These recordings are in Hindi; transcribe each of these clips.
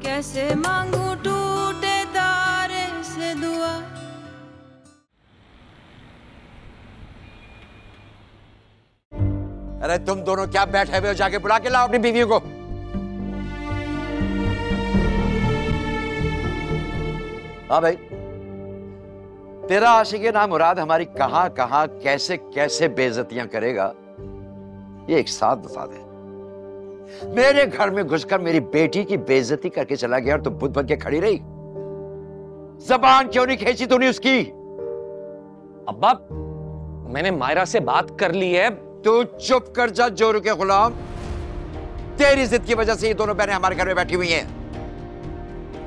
कैसे मांगू टूटे तारे से दुआ। अरे तुम दोनों क्या बैठे हुए हो, जाके बुला के लाओ अपनी बीवी को। हाँ भाई, तेरा आशिक़े नामुराद हमारी कहां कहां कैसे कैसे बेइज्जतियां करेगा, ये एक साथ बता दे। मेरे घर में घुसकर मेरी बेटी की बेइज्जती करके चला गया और तू बुत बन के खड़ी रही। जबान क्यों नहीं खींची तूने उसकी? अब्बा, मैंने मायरा से बात कर ली है। तू चुप कर जा जोरू के गुलाम। तेरी जिद की वजह से ये दोनों बहनें हमारे घर में बैठी हुई हैं।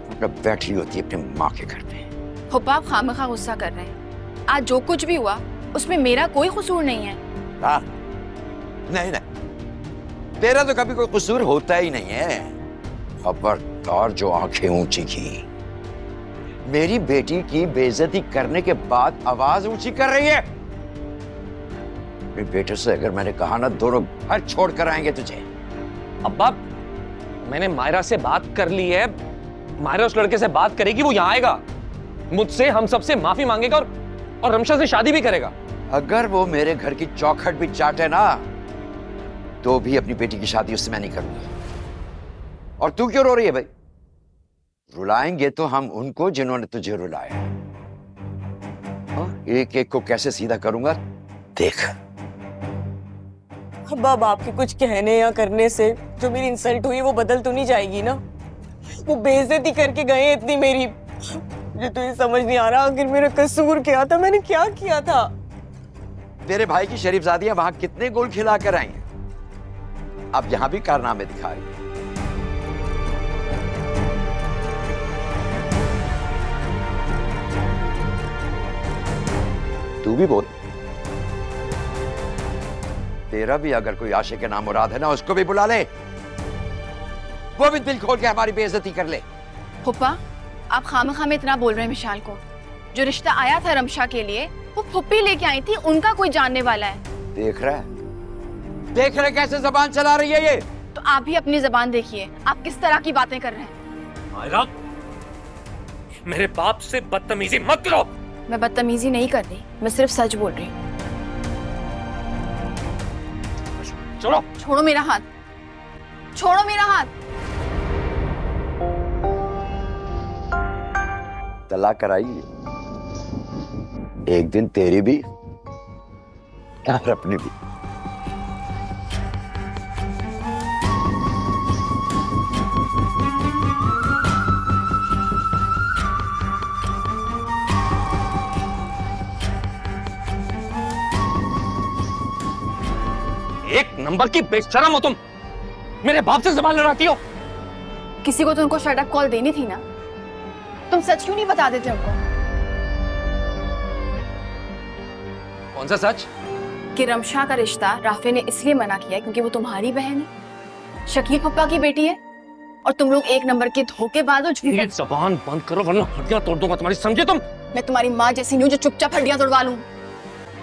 मतलब बैठी होती है अपनी माँ के घर पे। फुप्पा, आप खामखा गुस्सा कर रहे हैं। आज जो कुछ भी हुआ उसमें मेरा कोई कसूर नहीं है। हाँ, नहीं नहीं, तेरा तो कभी कोई कसूर होता ही नहीं है। खबरदार जो आंखें ऊंची की, मेरी बेटी की बेइज्जती करने के बाद आवाज ऊंची कर रही है। मेरे बेटे से अगर मैंने कहा ना, दोनों घर छोड़ कर आएंगे तुझे। अब्बा, मैंने मायरा से बात कर ली है। मायरा उस लड़के से बात करेगी, वो यहाँ आएगा, मुझसे हम सबसे माफी मांगेगा और रमशा से शादी भी करेगा। अगर वो मेरे घर की चौखट भी चाटे ना, तो भी अपनी बेटी की शादी उससे मैं नहीं करूंगा। और तू क्यों रो रही है भाई? रुलाएंगे तो हम उनको जिन्होंने तुझे रुलाया। एक एक को कैसे सीधा करूंगा देख। अब आपके कुछ कहने या करने से जो मेरी इंसल्ट हुई वो बदल तो नहीं जाएगी ना? वो बेइज्जती करके गए इतनी मेरी, मुझे तो ये समझ नहीं आ रहा आखिर मेरा कसूर क्या था, मैंने क्या किया था? तेरे भाई की शरीफजादियां वहां कितने गोल खिला कर आई हैं, अब यहां भी कारनामे दिखा रही है। तू भी बोल। तेरा भी अगर कोई आशिक़े नामुराद है ना, उसको भी बुला ले, वो भी दिल खोल के हमारी बेइज्जती कर ले। फुप्पा, आप खामखा में इतना बोल रहे हैं विशाल को। जो रिश्ता आया था रमशा के लिए, वो फुप्पी लेके आई थी, उनका कोई जानने वाला है। देख रहे कैसे जबान चला रही है ये? तो आप भी अपनी जबान देखिए, आप किस तरह की बातें कर रहे हैं। मायरा, मेरे बाप से बदतमीजी मत करो। मैं बदतमीजी नहीं कर रही, मैं सिर्फ सच बोल रही हूँ। छोड़ो, छोड़ो मेरा हाथ, छोड़ो मेरा हाथ। तलाक कराई, एक दिन तेरी भी और अपनी भी। एक नंबर की बेशरम हो तुम, मेरे बाप से जबान लड़ाती हो। किसी को तो उनको शट अप कॉल देनी थी ना, तुम सच क्यों नहीं बता देते उनको? कौन सा सच? कि रमशा का रिश्ता राफे ने इसलिए मना किया क्योंकि वो तुम्हारी बहन है, शकील पप्पा की बेटी है, और तुम लोग एक नंबर के धोखेबाज हो। जबान बंद करो वरना हड्डियां तोड़ दूंगा तुम्हारी, समझे तुम? मैं तुम्हारी माँ जैसी नहीं हूँ जो चुपचाप हड्डियां तोड़वा लूं।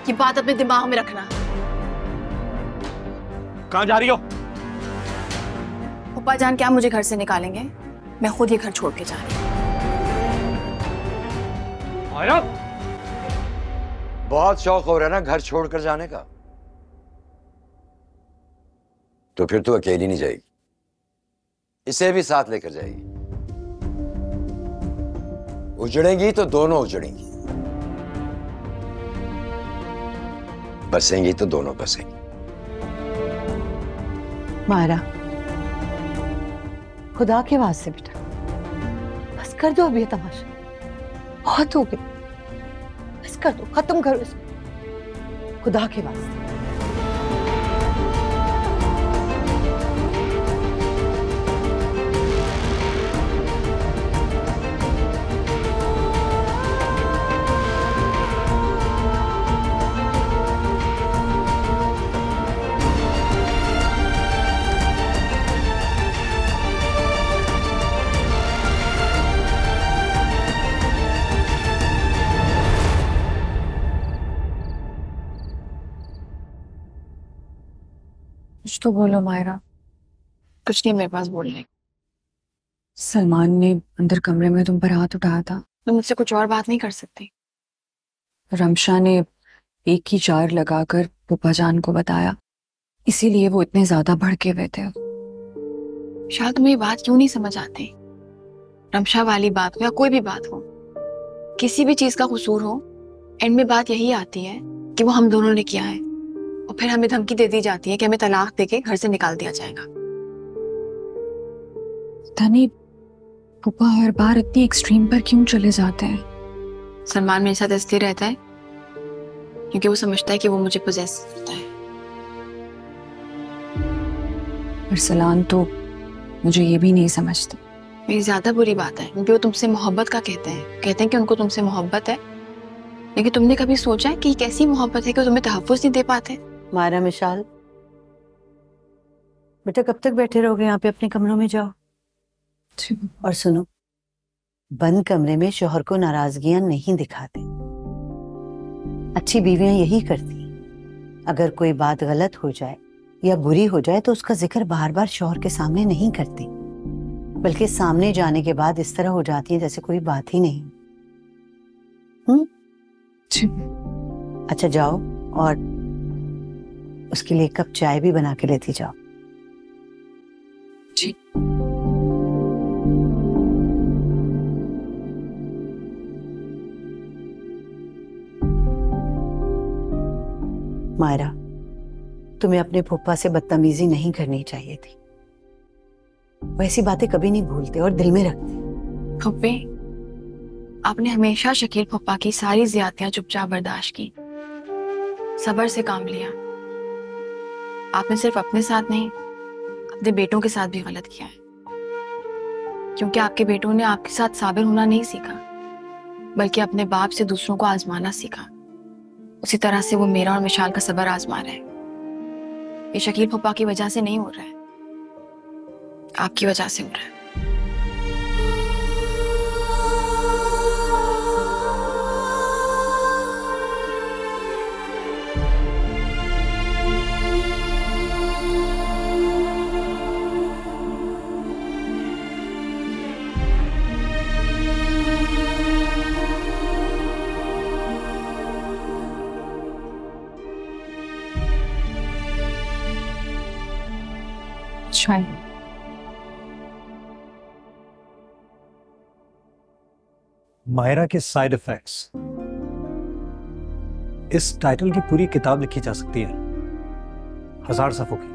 ये बात अपने दिमाग में रखना। कहाँ जा रही हो? पप्पा जान क्या मुझे घर से निकालेंगे? मैं खुद ये घर छोड़ के जा रही हूँ। बहुत शौक हो रहा है ना घर छोड़कर जाने का, तो फिर तू अकेली नहीं जाएगी, इसे भी साथ लेकर जाएगी। उजड़ेंगी तो दोनों उजड़ेंगी, बसेंगी तो दोनों बसेंगी। मायरा, खुदा के वास्ते बेटा बस कर दो, अभी ये तमाशा बहुत हो गया, बस कर दो, खत्म करो इसको, खुदा के वास्ते। कुछ तो बोलो मायरा। कुछ नहीं मेरे पास बोलने। सलमान ने अंदर कमरे में तुम पर हाथ उठाया था तो मुझसे कुछ और बात नहीं कर सकती। रमशा ने एक ही चार लगाकर पुप्पा जान को बताया, इसीलिए वो इतने ज्यादा भड़के हुए थे। शायद तुम्हें ये बात क्यों नहीं समझ आती। रमशा वाली बात हो या कोई भी बात हो, किसी भी चीज का कसूर हो, एंड में बात यही आती है कि वो हम दोनों ने किया है, और फिर हमें धमकी दे दी जाती है कि हमें तलाक देके घर से निकाल दिया जाएगा। धनी पुप्पा हर बार इतनी एक्सट्रीम पर क्यों चले जाते हैं? सलमान मेरे साथ इसलिए रहता है क्योंकि वो समझता है कि वो मुझे पोजेस करता है। अरसलान तो मुझे ये भी नहीं समझता। ये ज्यादा बुरी बात है क्योंकि वो तुमसे मोहब्बत का कहते हैं कि उनको तुमसे मोहब्बत है, लेकिन तुमने कभी सोचा है कि कैसी मोहब्बत है कि तुम्हें तहफ्फुज़ नहीं दे पाते? मायरा, मिशाल, बेटा कब तक बैठे रहोगे यहाँ पे? अपने कमरों में जाओ। और सुनो, बंद कमरे में शौहर को नाराजगियां नहीं दिखाते। अच्छी बीवियां यही करती। अगर कोई बात गलत हो जाए या बुरी हो जाए तो उसका जिक्र बार बार शौहर के सामने नहीं करती, बल्कि सामने जाने के बाद इस तरह हो जाती है जैसे कोई बात ही नहीं। अच्छा जाओ और उसके लिए एक कप चाय भी बना के लेती जाओ। जी। मायरा, तुम्हें अपने फूफा से बदतमीजी नहीं करनी चाहिए थी। वैसी बातें कभी नहीं भूलते और दिल में रखते। फुप्पी, आपने हमेशा शकील फुप्पा की सारी ज्यादतियां चुपचाप बर्दाश्त की, सब्र से काम लिया। आपने सिर्फ अपने साथ नहीं, अपने बेटों के साथ भी गलत किया है, क्योंकि आपके बेटों ने आपके साथ साबिर होना नहीं सीखा, बल्कि अपने बाप से दूसरों को आजमाना सीखा। उसी तरह से वो मेरा और मिशाल का सब्र आजमा रहे हैं। ये शकील फुप्पा की वजह से नहीं हो रहा है, आपकी वजह से हो रहा है। मायरा के साइड इफेक्ट्स, इस टाइटल की पूरी किताब लिखी जा सकती है, 1000 सफ़ों की।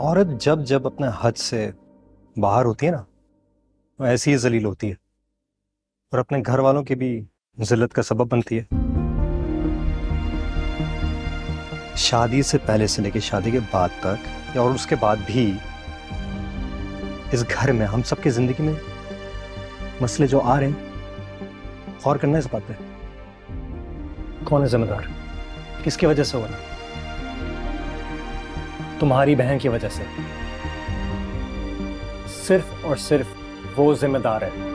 औरत जब जब अपने हद से बाहर होती है ना, वो ऐसी ही जलील होती है और अपने घर वालों की भी जिल्लत का सबब बनती है। शादी से पहले से लेकर शादी के बाद तक और उसके बाद भी इस घर में हम सबकी जिंदगी में मसले जो आ रहे हैं, गौर करना इस बात पे, कौन है जिम्मेदार, किसकी वजह से हो रहा? तुम्हारी बहन की वजह से। सिर्फ और सिर्फ वो जिम्मेदार है।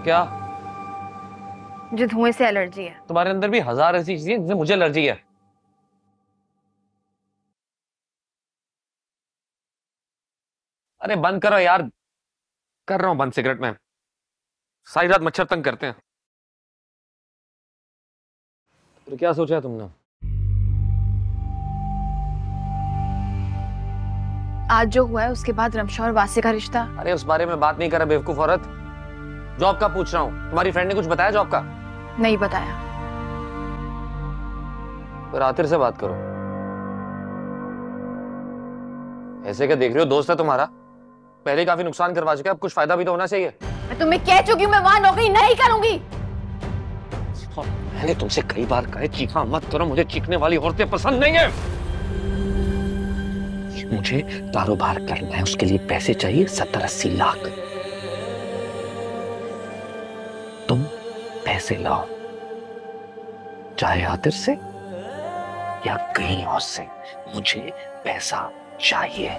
क्या? मुझे धुएं से एलर्जी है। तुम्हारे अंदर भी 1000 ऐसी चीजें जिनसे मुझे एलर्जी है। अरे बंद करो यार। कर रहा हूं बंद, सिगरेट में सारी रात मच्छर तंग करते हैं। तो क्या सोचा है तुमने? आज जो हुआ है उसके बाद रमशा और वासे का रिश्ता। अरे उस बारे में बात नहीं कर रहा बेवकूफ औरत। जॉब का पूछ रहा हूँ। तुम्हारी फ्रेंड ने कुछ बताया जॉब का? नहीं बताया। फिर आतिर से बात करो। ऐसे क्या देख रहे हो? दोस्त है तुम्हारा, पहले काफी नुकसान करवा चुका है, अब कुछ फायदा भी तो होना चाहिए। मैं तुम्हें कह चुकी हूँ मैं वहां नौकरी नहीं करूंगी। और मैंने तुमसे कई बार कहा चीखा मत करो, मुझे चीखने वाली औरतें पसंद नहीं है। मुझे कारोबार करना है, उसके लिए पैसे चाहिए 70-80 लाख। तुम पैसे लाओ, चाहे आतिर से या कहीं और से, मुझे पैसा चाहिए।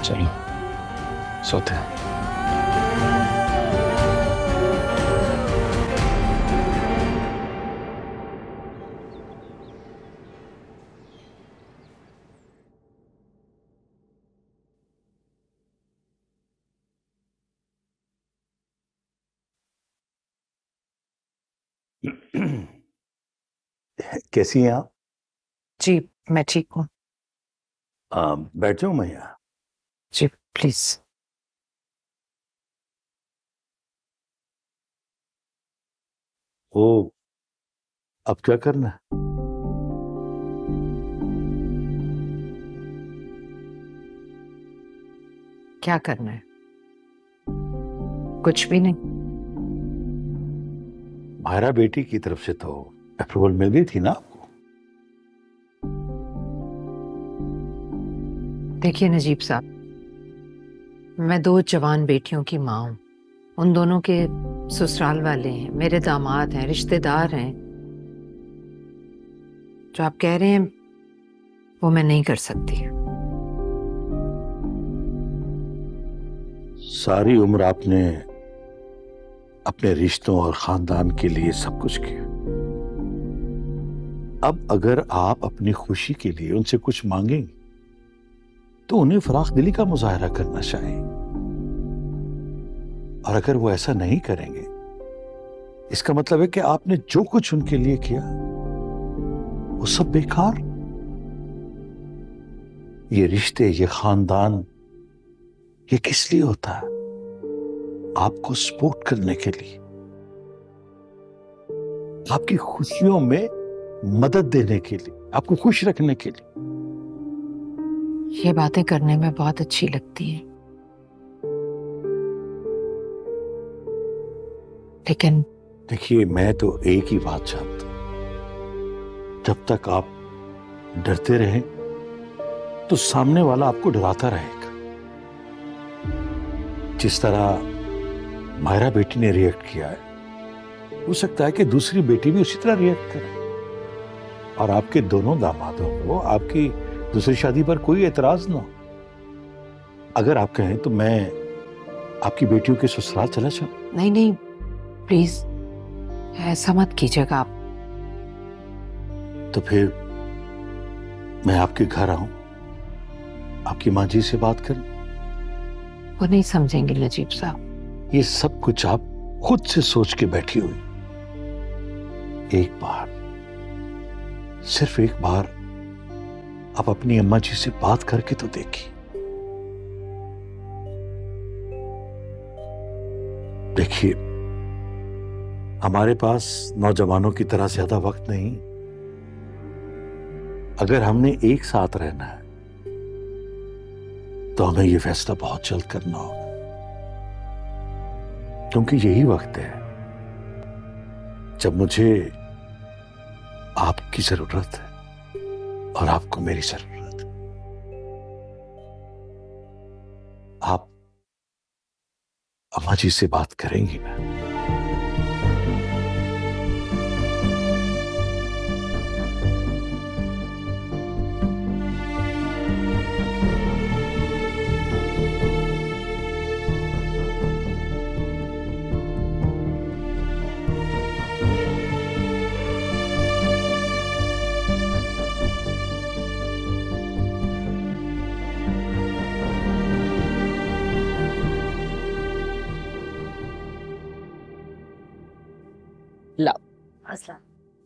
चलो सोते हैं। कैसी हैं आप? जी मैं ठीक हूँ। बैठ जाऊं मैं यहाँ? जी प्लीज। ओ, अब क्या करना है? क्या करना है? कुछ भी नहीं। मायरा बेटी की तरफ से तो अप्रूवल मिल गई थी ना आपको? देखिए नजीब साहब, मैं 2 जवान बेटियों की माँ हूँ। उन दोनों के ससुराल वाले हैं, मेरे दामाद हैं, रिश्तेदार हैं। जो आप कह रहे हैं वो मैं नहीं कर सकती। सारी उम्र आपने अपने रिश्तों और खानदान के लिए सब कुछ किया। अब अगर आप अपनी खुशी के लिए उनसे कुछ मांगेंगे तो उन्हें फराख दिली का मुजाहरा करना चाहिए, और अगर वो ऐसा नहीं करेंगे इसका मतलब है कि आपने जो कुछ उनके लिए किया वो सब बेकार। ये रिश्ते, ये खानदान, ये किस लिए होता है? आपको सपोर्ट करने के लिए, आपकी खुशियों में मदद देने के लिए, आपको खुश रखने के लिए। ये बातें करने में बहुत अच्छी लगती है, लेकिन देखिए, मैं तो एक ही बात चाहता हूं, जब तक आप डरते रहें तो सामने वाला आपको डराता रहेगा। जिस तरह मायरा बेटी ने रिएक्ट किया है, हो सकता है कि दूसरी बेटी भी उसी तरह रिएक्ट करे, और आपके दोनों दामादों को आपकी दूसरी शादी पर कोई एतराज ना हो। अगर आप कहें तो मैं आपकी बेटियों के ससुराल चला जाऊं? नहीं नहीं प्लीज ऐसा मत कीजिएगा आप। तो फिर मैं आपके घर आऊं, आपकी माँ जी से बात करूं? वो नहीं समझेंगे नजीब साहब। ये सब कुछ आप खुद से सोच के बैठी हुई। एक बार, सिर्फ एक बार आप अपनी अम्मा जी से बात करके तो देखिए। देखिए, हमारे पास नौजवानों की तरह ज्यादा वक्त नहीं। अगर हमने एक साथ रहना है तो हमें यह फैसला बहुत जल्द करना होगा, क्योंकि यही वक्त है जब मुझे आपकी जरूरत है और आपको मेरी जरूरत है। आप अम्मा जी से बात करेंगी ना?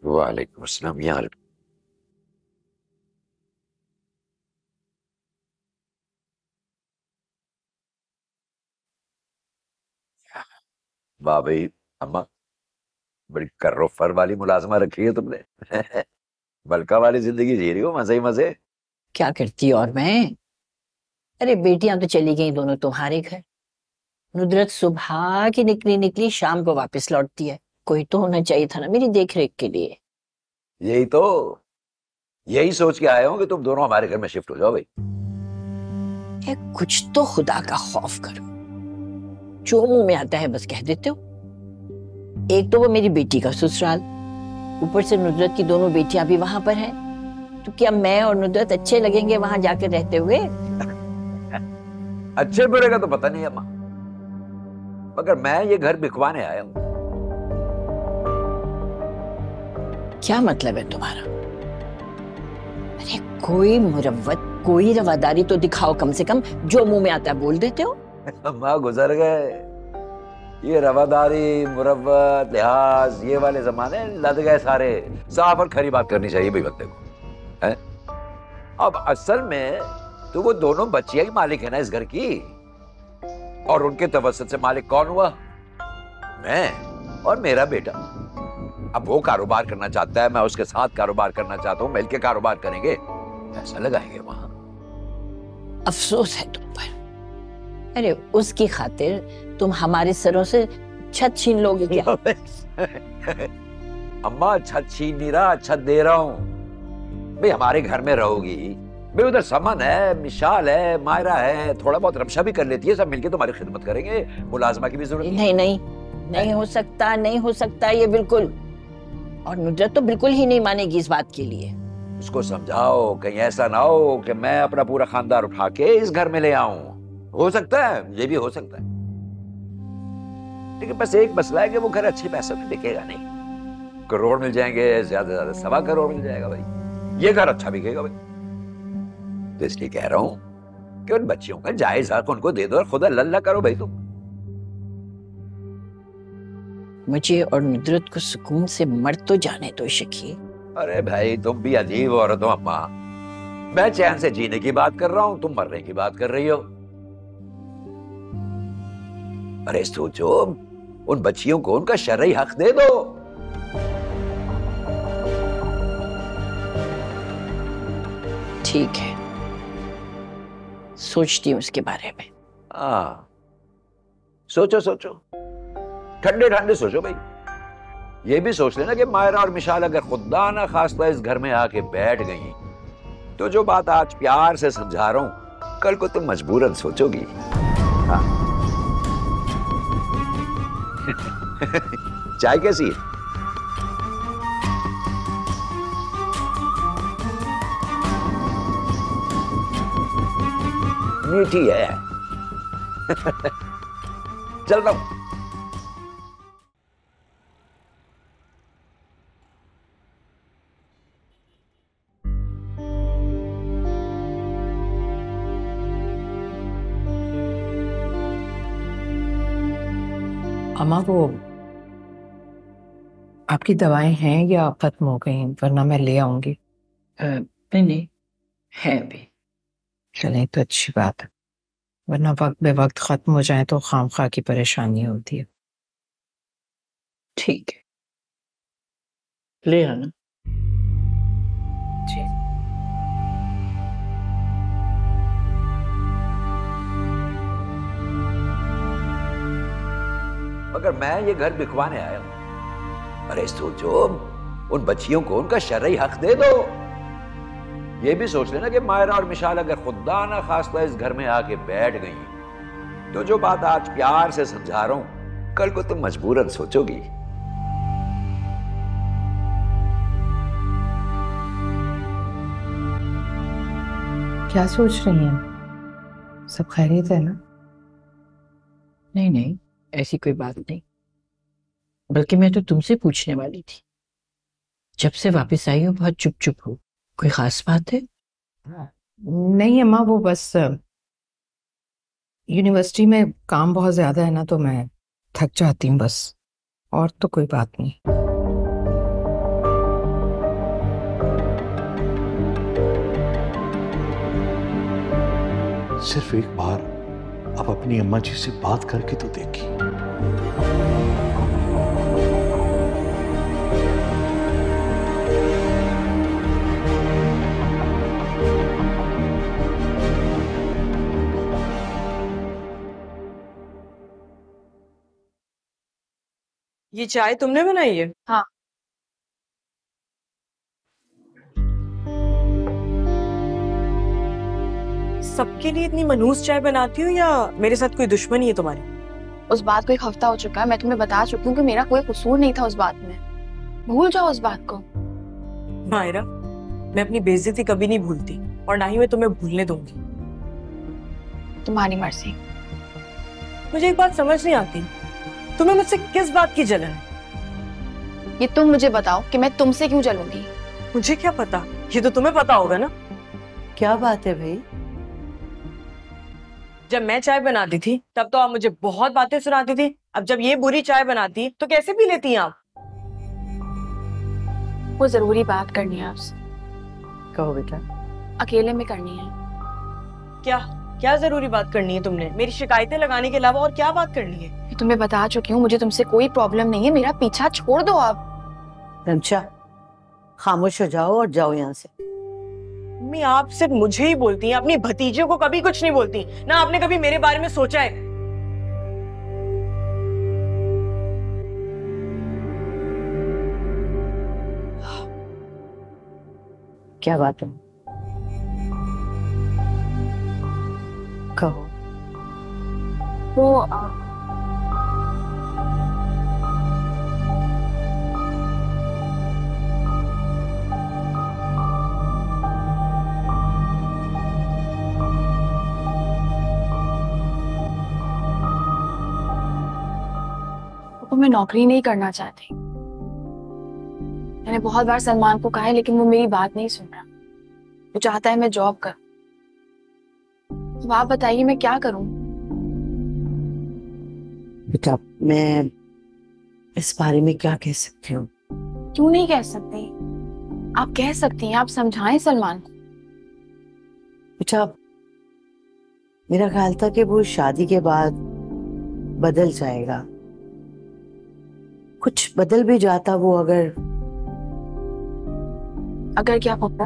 वालेकुम अस्सलाम यार। वाह भाई अम्मा, बड़ी कर्रो फर वाली मुलाजमा रखी है तुमने। मलका वाली जिंदगी जी रही हो, मजे ही मजे। क्या करती और मैं। अरे बेटियां तो चली गई दोनों तुम्हारे घर। नुदरत सुबह की निकली निकली शाम को वापस लौटती है। कोई तो होना चाहिए था ना मेरी देख रेख के लिए। यही सोच के आया हूँ कि तुम दोनों हमारे घर में शिफ्ट हो जाओ भाई। कुछ तो खुदा का खौफ करो, जो मुंह में आता है बस कह देते हो। एक तो वो मेरी बेटी का ससुराल, ऊपर से नुदरत की दोनों बेटियां भी वहां पर हैं। तो क्या मैं और नुदरत अच्छे लगेंगे वहां जाकर रहते हुए? अच्छे बुरे का तो पता नहीं अम्मा, मगर मैं ये घर बिकवाने आया हूँ। क्या मतलब है तुम्हारा? अरे कोई मुरव्वत, कोई रवादारी तो दिखाओ कम से कम, जो मुंह में आता है बोल देते हो। अम्मा गुजर गए ये रवादारी, मुरव्वत, लिहाज, ये वाले जमाने लद गए सारे। साफ और खरी बात करनी चाहिए भाई बंदे को, है? अब असल में तो वो दोनों बच्चियां ही मालिक है ना इस घर की, और उनके तवस्सुत से मालिक कौन हुआ? मैं और मेरा बेटा। अब वो कारोबार करना चाहता है, मैं उसके साथ कारोबार करना चाहता हूँ, मिलके कारोबार करेंगे, पैसा लगाएंगे वहां। अफसोस है तुम पर। अरे उसकी खातिर तुम हमारे सरों से छत छीन लोगे क्या? अम्मा छत छीन नहीं रहा, छत दे रहा हूँ भाई। हमारे घर में रहोगी भाई, उधर समन है, मिशाल है, मायरा है, थोड़ा बहुत रमशा भी कर लेती है, सब मिलके तुम्हारी खिदमत करेंगे। मुलाजमा की भी जरूरत नहीं हो सकता, नहीं हो सकता ये बिल्कुल। और नुदरत तो बिल्कुल ही नहीं मानेगी इस बात के लिए। उसको समझाओ, कहीं ऐसा ना हो कि मैं अपना पूरा खानदान उठा के इस घर में ले आऊं। हो सकता है, ये भी हो सकता है, लेकिन बस एक मसला है कि वो घर अच्छे पैसों में बिकेगा नहीं। करोड़ मिल जाएंगे, ज्यादा से ज्यादा 1.25 करोड़ मिल जाएगा भाई, ये घर अच्छा बिकेगा भाई। तो इसलिए कह रहा हूं कि उन बच्चियों का जायज हक उनको दे दो और खुदा लल्ला करो भाई तुम। मुझे और नुदरत को सुकून से मर तो जाने दो शकी। अरे भाई तुम भी अजीब औरत हो अम्मा। मैं चैन से जीने की बात कर रहा हूं, तुम मरने की बात कर रही हो। अरे सोचो, उन बच्चियों को उनका शरई हक दे दो। ठीक है, सोचती हूँ उसके बारे में। हाँ सोचो सोचो, ठंडे ठंडे सोचो भाई। ये भी सोच लेना कि मायरा और मिशाल अगर खुदा ना खास्ता इस घर में आके बैठ गई, तो जो बात आज प्यार से समझा रहा हूं, कल को तुम मजबूरन सोचोगी। हाँ। चाय कैसी है? मीठी है। चल रहा हूं। अम्मा वो आपकी दवाएं हैं या खत्म हो गई? वरना मैं ले आऊंगी। नहीं है अभी। चलें तो अच्छी बात है, वरना वक्त बे वक्त खत्म हो जाए तो खामखा की परेशानी होती है। ठीक है, ले आना। जी। मगर मैं ये घर बिकवाने आया हूं। अरे सोचो, उन बच्चियों को उनका शरई हक दे दो। ये भी सोच लेना कि मायरा और मिशाल अगर खुदा ना खास्ता इस घर में आके बैठ गई, तो जो बात आज प्यार से समझा रहा हूं, कल को तुम मजबूरन सोचोगी। क्या सोच रही हैं? सब खैरियत है ना? नहीं, ऐसी कोई बात नहीं। बल्कि मैं तो तुमसे पूछने वाली थी, जब से वापस आई हो बहुत चुप चुप हो, कोई खास बात है? नहीं अम्मा, वो बस यूनिवर्सिटी में काम बहुत ज्यादा है ना, तो मैं थक जाती हूँ बस, और तो कोई बात नहीं। सिर्फ एक बार आप अपनी अम्मा जी से बात करके तो देखिए। ये चाय तुमने बनाई है? हाँ। सबके लिए इतनी मनहूस चाय बनाती हो या मेरे साथ कोई दुश्मनी है तुम्हारी? उस बात को 1 हफ्ता हो चुका है, मैं तुम्हें बता चुकी हूँ कि मेरा कोई कसूर नहीं था उस बात में। भूल जाओ उस बात को। मायरा, मैं अपनी बेइज्जती कभी नहीं भूलती और ना ही मैं तुम्हें भूलने दूंगी। तुम्हारी मर्जी। मुझे एक बात समझ नहीं आती, तुम्हें मुझसे किस बात की जलन है? ये तुम मुझे बताओ कि मैं तुमसे क्यों जलूंगी। मुझे क्या पता, ये तो तुम्हें पता होगा ना। क्या बात है भाई? जब मैं चाय बनाती थी तब तो आप मुझे बहुत बातें सुनाती थी, अब जब ये बुरी चाय बनाती तो कैसे पी लेती हैं आप? वो जरूरी बात करनी है आपसे। कहो बेटा। अकेले में करनी है। क्या क्या जरूरी बात करनी है तुमने? मेरी शिकायतें लगाने के अलावा और क्या बात करनी है? मैं तुम्हें बता चुकी हूँ, मुझे तुमसे कोई प्रॉब्लम नहीं है, मेरा पीछा छोड़ दो आप। रमशा, खामोश हो जाओ और जाओ यहाँ से। मम्मी, आप सिर्फ मुझे ही बोलती हैं, अपनी भतीजों को कभी कुछ नहीं बोलती ना। आपने कभी मेरे बारे में सोचा है? क्या बात है? कहो। वो मैं नौकरी नहीं करना चाहती। मैंने बहुत बार सलमान को कहा है लेकिन वो मेरी बात नहीं सुन रहा। वो चाहता है मैं जॉब करूं। अब आप बताइए मैं क्या करूं? बेटा, मैं इस बारे में क्या कह सकती हूँ? क्यों नहीं कह सकती? आप कह सकती हैं, आप समझाएं सलमान को। बेटा, मेरा ख्याल था कि वो शादी के बाद बदल जाएगा। कुछ बदल भी जाता वो अगर क्या पप्पा?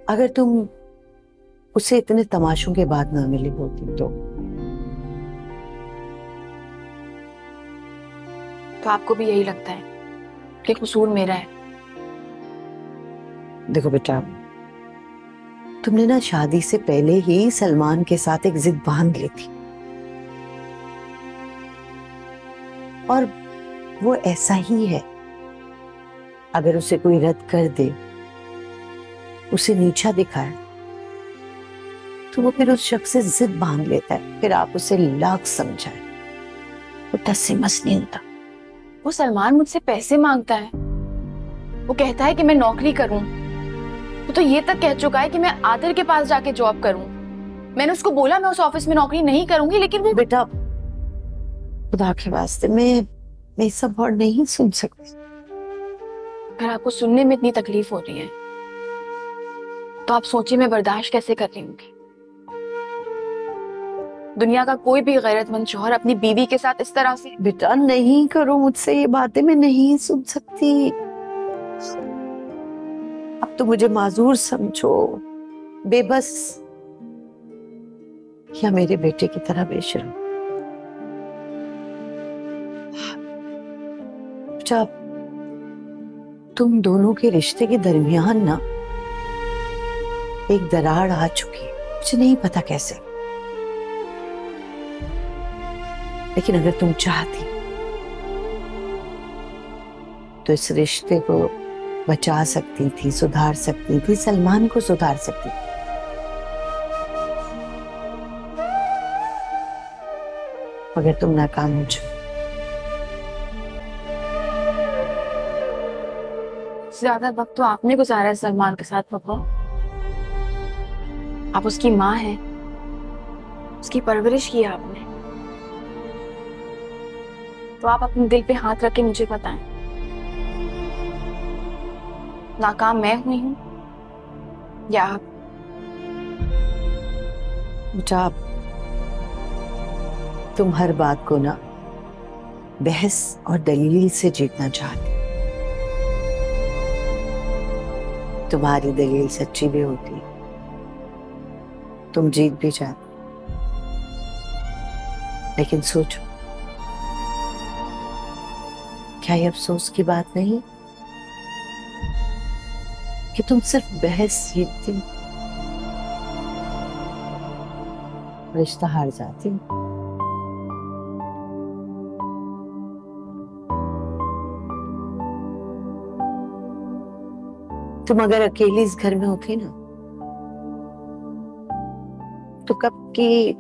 अगर तुम उसे इतने तमाशों के बाद ना मिली होती तो आपको भी यही लगता है कि कसूर मेरा है? देखो बेटा, तुमने ना शादी से पहले ही सलमान के साथ एक जिद बांध ली थी और वो ऐसा ही है। अगर उसे कोई रद्द कर दे, उसे नीचा दिखाए, तो वो फिर उस शख्स से जिद बांध लेता है। फिर आप उसे लाख समझाए, वो टस से मस नहीं होता। वो सलमान मुझसे पैसे मांगता है, वो कहता है कि मैं नौकरी करूं। वो तो ये तक कह चुका है कि मैं आदिर के पास जाके जॉब करूं। मैंने उसको बोला मैं उस ऑफिस में नौकरी नहीं करूंगी, लेकिन वो बेटा, खुदा के वास्ते मैं सब और नहीं सुन सकती। अगर आपको सुनने में इतनी तकलीफ हो रही है तो आप सोचिए मैं बर्दाश्त कैसे कर रही हूँ। दुनिया का कोई भी गैरतमंद शौहर अपनी बीवी के साथ इस तरह से। बेटा, नहीं करो मुझसे ये बातें, मैं नहीं सुन सकती। अब तो मुझे माजूर समझो, बेबस, या मेरे बेटे की तरह बेशर्म। जब तुम दोनों के रिश्ते के दरमियान ना एक दरार आ चुकी है, मुझे नहीं पता कैसे, लेकिन अगर तुम चाहती तो इस रिश्ते को बचा सकती थी, सुधार सकती थी, सलमान को सुधार सकती थी। मगर तुम नाकाम हो जाओ। ज्यादा वक्त तो आपने गुजारा है सलमान के साथ पापा। आप उसकी माँ हैं, उसकी परवरिश की है आपने। तो आप अपने दिल पे हाथ रख के मुझे बताएं, नाकाम मैं हुई हूं या आप? बेटा, तुम हर बात को ना बहस और दलील से जीतना चाहते। तुम्हारी दलील सच्ची भी होती, तुम जीत भी जाते, लेकिन सोचो क्या ये अफसोस की बात नहीं कि तुम सिर्फ बहस जीतती, रिश्ता हार जाती? तुम अगर अकेली इस घर में होती ना तो कब की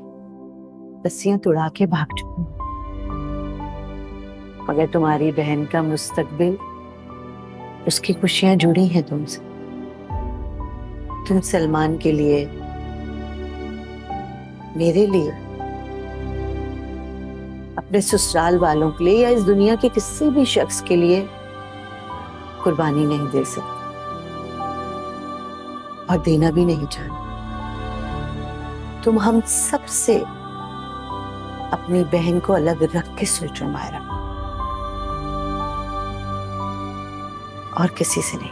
रस्सियां तुड़ा के भाग चुकी। मगर तुम्हारी बहन का मुस्तकबिल, उसकी खुशियां जुड़ी हैं तुमसे। तुम सलमान के लिए, मेरे लिए, अपने ससुराल वालों के लिए या इस दुनिया के किसी भी शख्स के लिए कुर्बानी नहीं दे सकते और देना भी नहीं चाहते। तुम हम सबसे अपनी बहन को अलग रख के सोचो मायरा, और किसी से नहीं।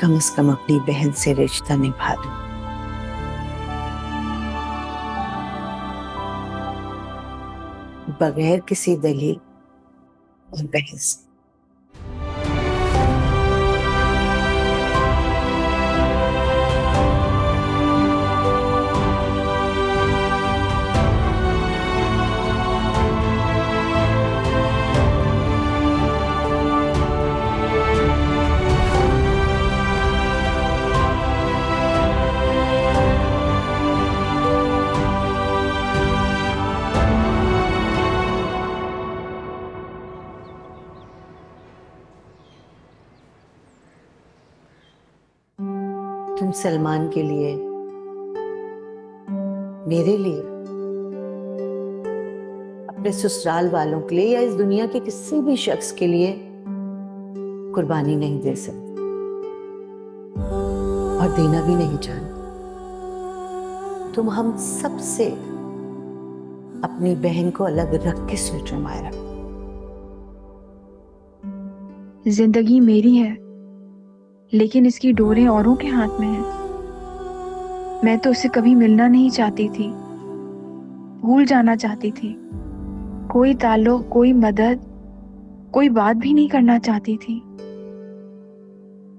कम से कम अपनी बहन से रिश्ता निभा दो। बगैर किसी दलील और बहस। तुम सलमान के लिए, मेरे लिए, अपने ससुराल वालों के लिए या इस दुनिया के किसी भी शख्स के लिए कुर्बानी नहीं दे सकते और देना भी नहीं चाहते। तुम हम सबसे अपनी बहन को अलग रख के सोचो मायरा। जिंदगी मेरी है, लेकिन इसकी डोरें औरों के हाथ में हैं। मैं तो उसे कभी मिलना नहीं चाहती थी, भूल जाना चाहती थी। कोई ताल्लुक, कोई मदद, कोई बात भी नहीं करना चाहती थी।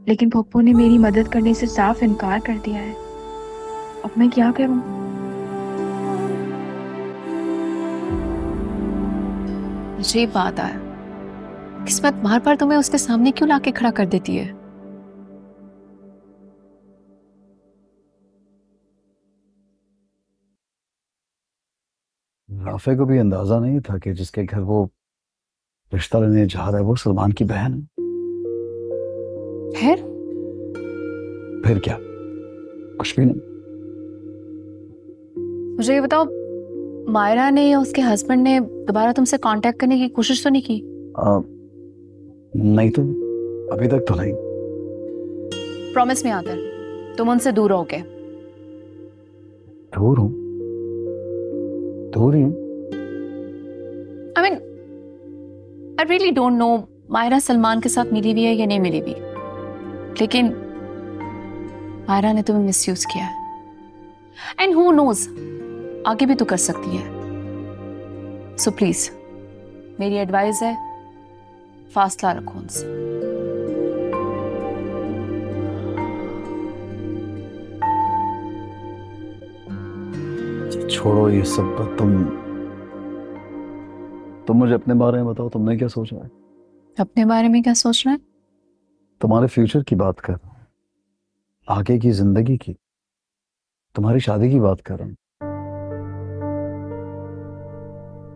लेकिन पप्पू ने मेरी मदद करने से साफ इनकार कर दिया है। अब मैं क्या करूं? मुझे ये बात आया, किस्मत बार बार तुम्हें उसके सामने क्यों लाके खड़ा कर देती है? राफे को भी अंदाजा नहीं था कि जिसके घर वो रिश्ता लेने जा रहा है वो सलमान की बहन है। फिर क्या? कुछ भी नहीं। मुझे ये बताओ, मायरा ने या उसके हस्बैंड ने दोबारा तुमसे कांटेक्ट करने की कोशिश तो नहीं की? नहीं तो अभी तक तो नहीं। प्रॉमिस में आकर तुम उनसे दूर रहोगे। दूर हूँ, दूर ही हूँ। I mean, I really don't know Myra Salman के साथ मिली भी है या नहीं मिली भी, लेकिन मायरा ने तुम्हें मिसयूज किया है। एंड हु नोज, आगे भी तो कर सकती है। सो प्लीज मेरी एडवाइस है, फासला रखो उनसे। छोड़ो ये सब, तुम मुझे अपने बारे में बताओ, तुमने क्या सोचा है? अपने बारे में क्या सोचना है? तुम्हारे फ्यूचर की बात कर रहा हूं, आगे की जिंदगी की, तुम्हारी शादी की बात कर रहा हूं।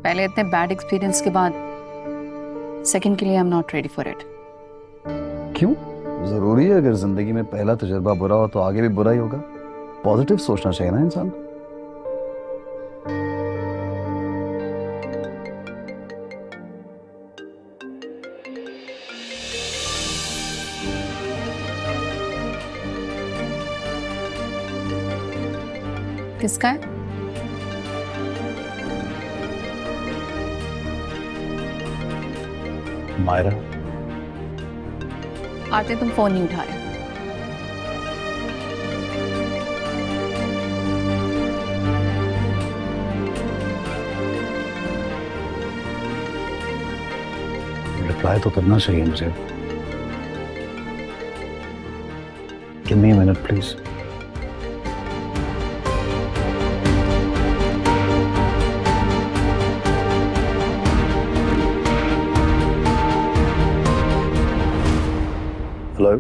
पहले इतने बैड एक्सपीरियंस के बाद सेकंड के लिए I am not ready for it. क्यों? जरूरी है? अगर जिंदगी में पहला तजुर्बा बुरा हो तो आगे भी बुरा ही होगा। पॉजिटिव सोचना चाहिए ना इंसान को। किसका है? मायरा। आते तुम फोन नहीं उठा रहे। ट्राई तो करना चाहिए मुझे। Give me a minute please. Hello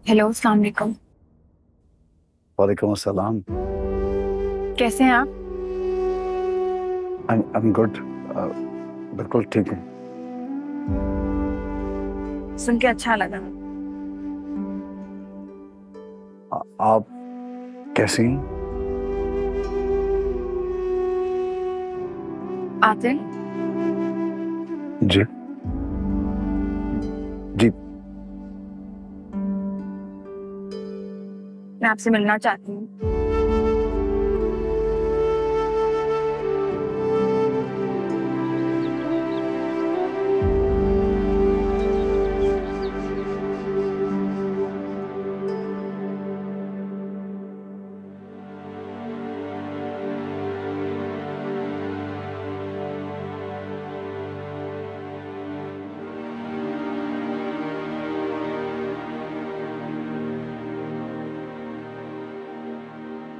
hello, अस्सलाम वालेकुम। वालेकुम अस्सलाम। कैसे हैं आप? I'm good। बिल्कुल ठीक हूँ। सुन के अच्छा लगा। आप कैसी हैं? आतिल, जी जी। मैं आपसे मिलना चाहती हूँ।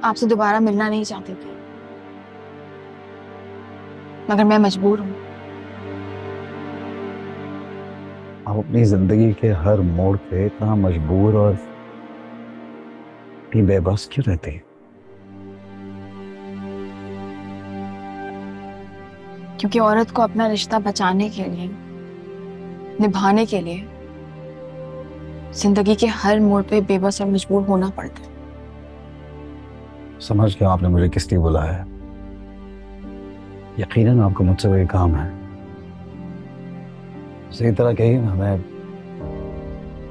आपसे दोबारा मिलना नहीं चाहती थी, मगर मैं मजबूर हूँ। आप अपनी जिंदगी के हर मोड़ पे इतना मजबूर और इतनी बेबस क्यों रहते हैं? क्योंकि औरत को अपना रिश्ता बचाने के लिए, निभाने के लिए जिंदगी के हर मोड़ पे बेबस और मजबूर होना पड़ता है। समझ गया आपने मुझे किस लिए बुलाया है। यकीनन आपको मुझसे कोई काम है। सही तरह कही ना,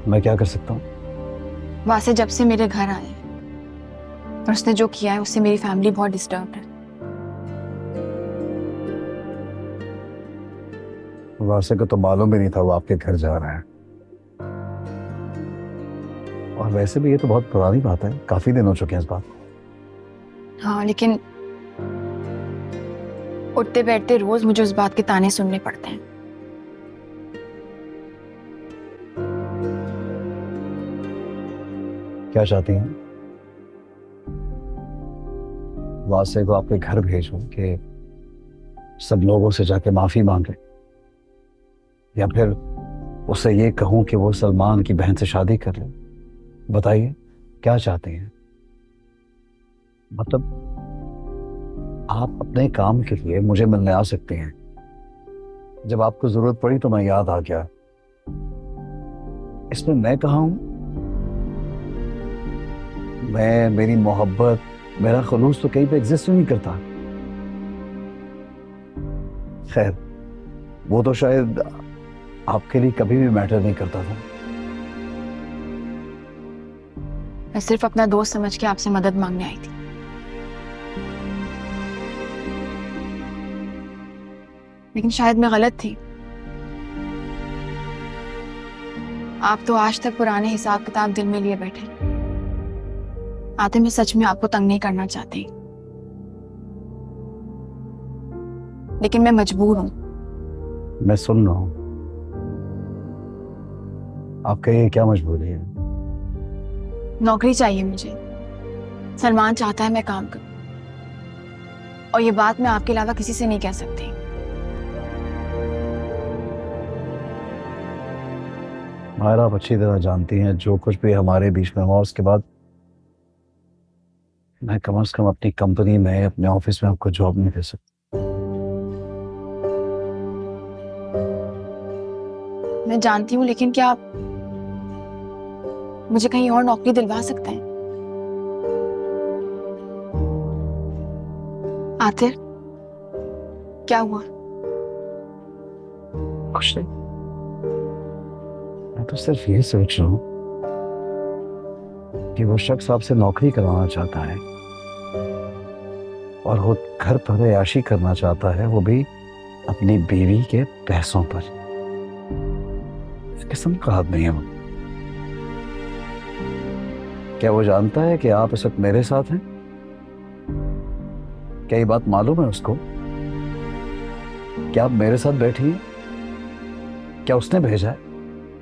मैं क्या कर सकता हूँ? वासे जब से मेरे घर आए और उसने जो किया है उससे मेरी फैमिली बहुत डिस्टर्ब है। वासे को तो मालूम भी नहीं था वो आपके घर जा रहा है। और वैसे भी ये तो बहुत पुरानी बात है, काफी दिन हो चुके हैं इस बात। हाँ, लेकिन उठते बैठते रोज मुझे उस बात के ताने सुनने पड़ते हैं। क्या चाहती हैं? वासे को आपके घर भेजूं कि सब लोगों से जाके माफी मांगे, या फिर उसे ये कहूं कि वो सलमान की बहन से शादी कर ले? बताइए क्या चाहते हैं? मतलब आप अपने काम के लिए मुझे मिलने आ सकते हैं, जब आपको जरूरत पड़ी तो मैं याद आ गया। इसमें मैं कहाँ हूं? मेरी मोहब्बत, मेरा खलूस तो कहीं पे एग्जिस्ट नहीं करता। खैर, वो तो शायद आपके लिए कभी भी मैटर नहीं करता था। मैं सिर्फ अपना दोस्त समझ के आपसे मदद मांगने आई थी। लेकिन शायद मैं गलत थी। आप तो आज तक पुराने हिसाब किताब दिल में लिए बैठे। आते मैं सच में आपको तंग नहीं करना चाहती, लेकिन मैं मजबूर हूं। मैं सुन रहा हूं। आपका ये क्या मजबूरी है? नौकरी चाहिए मुझे। सलमान चाहता है मैं काम करूं, और ये बात मैं आपके अलावा किसी से नहीं कह सकती। मायरा, आप अच्छी तरह जानती हैं जो कुछ भी हमारे बीच में हुआ उसके बाद मैं कम से कम अपनी कंपनी में, अपने ऑफिस में आपको जॉब नहीं दे सकता। मैं जानती हूँ, लेकिन क्या आप मुझे कहीं और नौकरी दिलवा सकते हैं? आतिर, क्या हुआ? कुछ नहीं, मैं तो सिर्फ ये सोच रहा हूं कि वो शख्स आपसे नौकरी करवाना चाहता है और वो घर पर अयाशी करना चाहता है, वो भी अपनी बीवी के पैसों पर। इस किस्म का आदमी है वो। क्या वो जानता है कि आप इस वक्त मेरे साथ हैं? क्या ये बात मालूम है उसको कि आप मेरे साथ बैठी हैं क्या उसने भेजा है?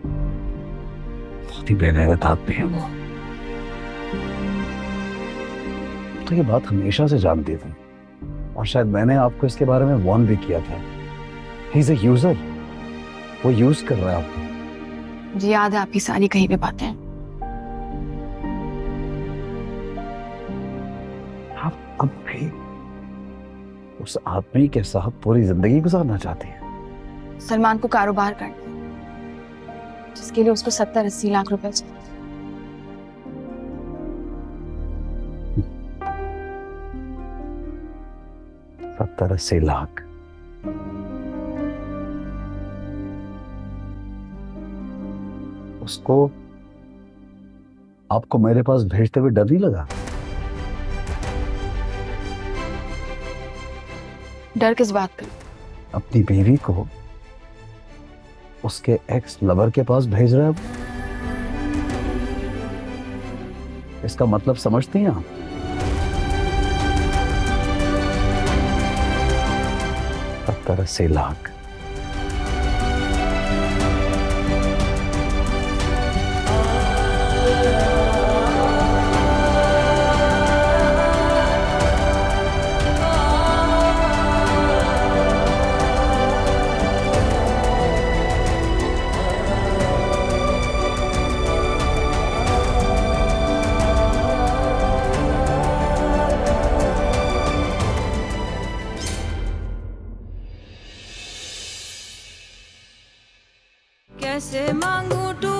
बहुत ही बेगैरत आदमी है वो। तो ये बात हमेशा से जानती थी और शायद मैंने आपको इसके बारे में वार्न भी किया था। ही इज अ यूजर, वो यूज कर रहा है आपको। मुझे याद है आपकी सारी कही हुई बातें। आप अब भी उस आदमी के साथ पूरी जिंदगी गुजारना चाहती हैं? सलमान को कारोबार करना है जिसके लिए उसको 70-80 लाख रुपए चाहिए। 70-80 लाख? उसको आपको मेरे पास भेजते हुए डर नहीं लगा? डर किस बात का? अपनी बीवी को उसके एक्स लवर के पास भेज रहा है। इसका मतलब समझती हैं आप? $70-80 लाख। कैसे मांगू टू